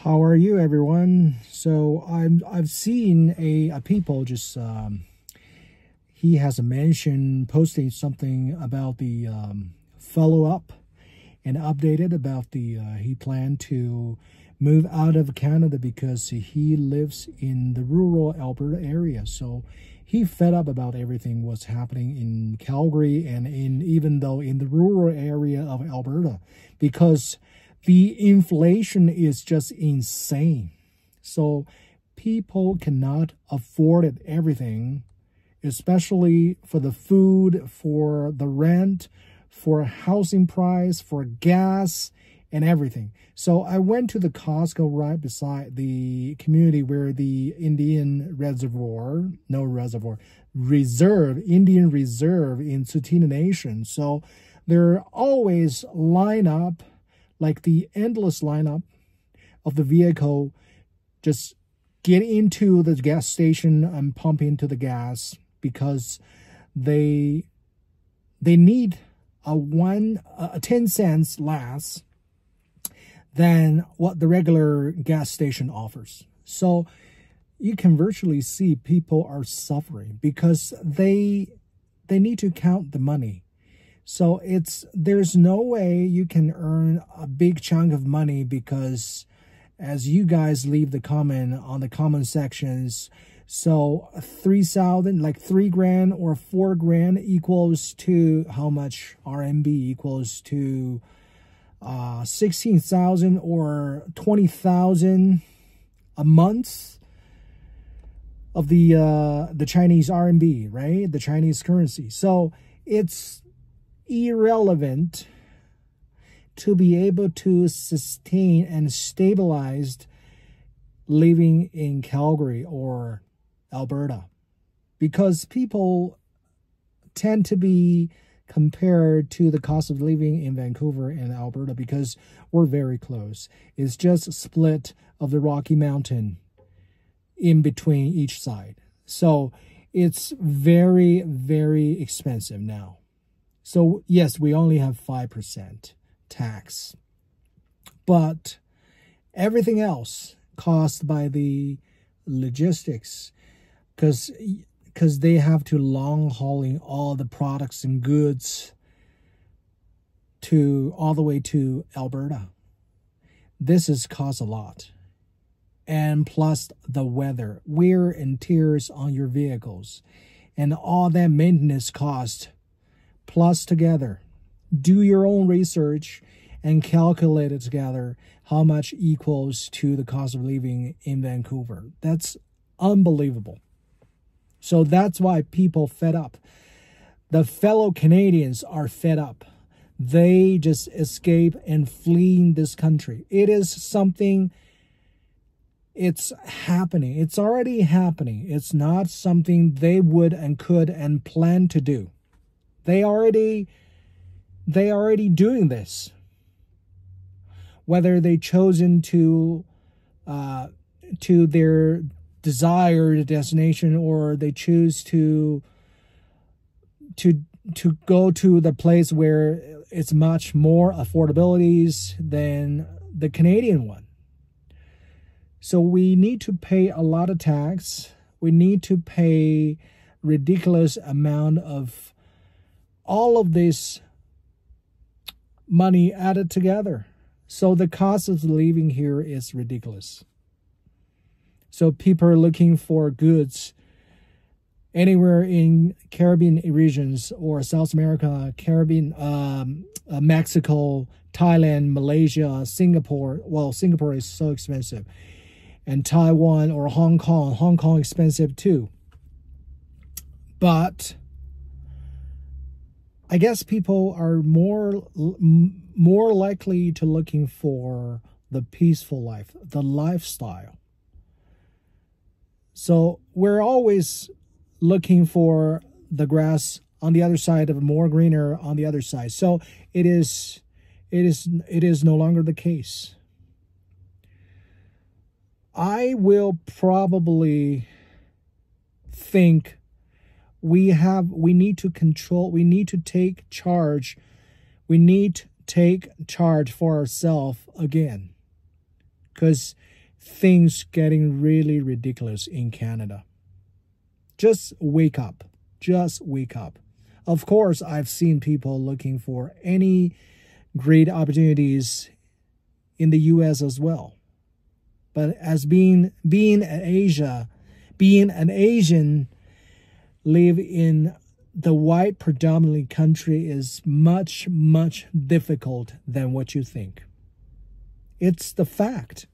How are you, everyone? So I've seen a people just he has mentioned posting something about the follow up and updated about the he planned to move out of Canada because he lives in the rural Alberta area. So he fed up about everything what's happening in Calgary and even though in the rural area of Alberta, because the inflation is just insane. So people cannot afford it, everything, especially for the food, for the rent, for housing price, for gas, and everything. So I went to the Costco right beside the community where the Indian Reserve, Indian Reserve in Tsuut'ina Nation. So there always line up, like the endless lineup of the vehicle, just get into the gas station and pump into the gas because they need a 10 cents less than what the regular gas station offers. So you can virtually see people are suffering because they need to count the money. So there's no way you can earn a big chunk of money because as you guys leave the comment on the comment sections, so 3,000, like 3 grand or 4 grand equals to how much RMB equals to 16,000 or 20,000 a month of the Chinese RMB, right? The Chinese currency. So it's irrelevant to be able to sustain and stabilize living in Calgary or Alberta, because people tend to be compared to the cost of living in Vancouver and Alberta because we're very close. It's just a split of the Rocky Mountain in between each side. So it's very, very expensive now. So yes, we only have 5% tax, but everything else caused by the logistics, because they have to long hauling all the products and goods all the way to Alberta. This has cost a lot. And plus the weather, wear and tears on your vehicles, and all that maintenance cost. Plus together, do your own research and calculate it together how much equals to the cost of living in Vancouver. That's unbelievable. So that's why people fed up. The fellow Canadians are fed up. They just escape and fleeing this country. It is something, it's happening. It's already happening. It's not something they would and could and plan to do. They already doing this. Whether they chosen to their desired destination or they choose to go to the place where it's much more affordabilities than the Canadian one. So we need to pay a lot of tax. We need to pay ridiculous amount of all of this money added together. So the cost of living here is ridiculous. So people are looking for goods anywhere in Caribbean regions or South America, Caribbean, Mexico, Thailand, Malaysia, Singapore. Well, Singapore is so expensive. And Taiwan or Hong Kong. Hong Kong expensive too. But I guess people are more likely to looking for the peaceful life, the lifestyle. So we're always looking for the grass on the other side of more greener on the other side. So it is no longer the case. I will probably think we need to control, we need to take charge. We need to take charge for ourselves again. Because things getting really ridiculous in Canada. Just wake up. Just wake up. Of course, I've seen people looking for any great opportunities in the US as well. But as being an Asian, live in the white predominantly country is much, much difficult than what you think. It's the fact.